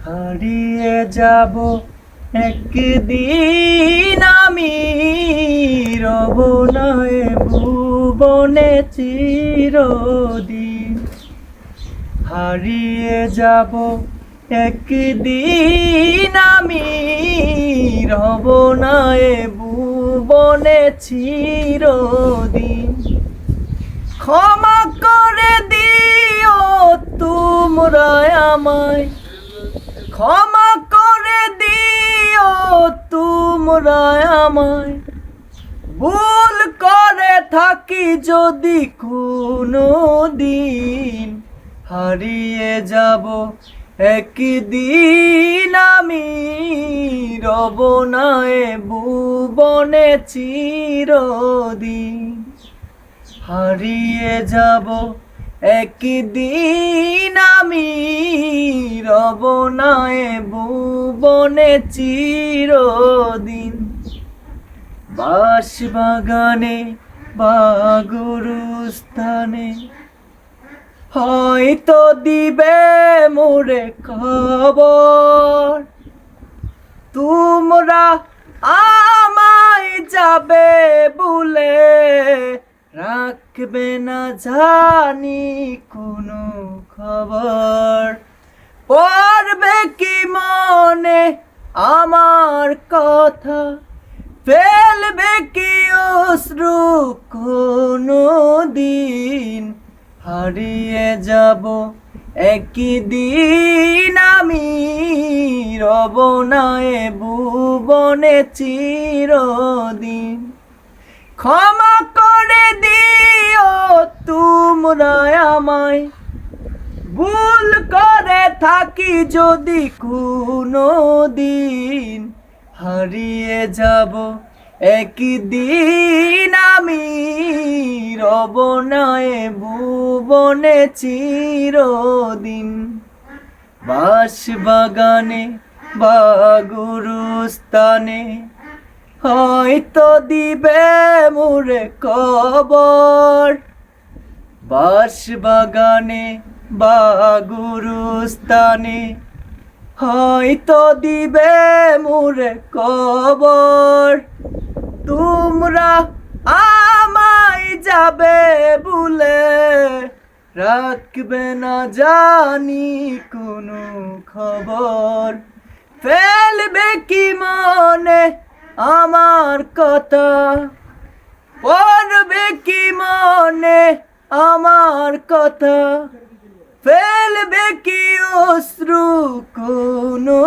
হারিয়ে যাব একদিন আমি, রব না এ ভুবনে চিরদিন। হারিয়ে যাব একদিন আমি, রব না এ ভুবনে চিরদিন। ক্ষমা করে দিও তোমরা আমায়, ক্ষমা করে দিও তোমরা আমায়। ভুল করে থাকি যদি কোনো দিন, হারিয়ে যাব একদিন আমি, রব না এ ভুবনে চিরদিন। হারিয়ে যাব একদিন আমি, রব না এ ভুবনে চিরদিন। বাঁশবাগানে বা গুরুস্থানে হয়তো দিবে মোরে খবর। তোমরা আমায় যাবে বলে, রাখবে না জানি কোনো খবর। পড়বে কি মনে আমার কথা, ফেলবে কি অশ্রু কোনো দিন। হারিয়ে যাব একদিন আমি, রব না এ ভুবনে চিরদিন। ক্ষমা করে দিও তোমরা আমায়, ভুল করে থাকি যদি কোনো দিন। হারিয়ে যাব একদিন আমি, রব না এ ভুবনে চিরদিন। বাঁশবাগানে বা গুরুস্থানে হয়তো দিবে মোরে খবর। বাঁশবাগানে বা গুরুস্থানে হয়তো দিবে মোরে খবর। তোমরা আমায় যাবে বলে, রাখবে না জানি কোনো খবর। ফেলবে কি মনে আমার কথা, পড়বে কি মনে আমার কথা। ফেলবে কি অশ্রু কোনো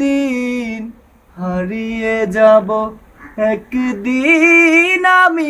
দিন, হারিয়ে যাব একদিন আমি।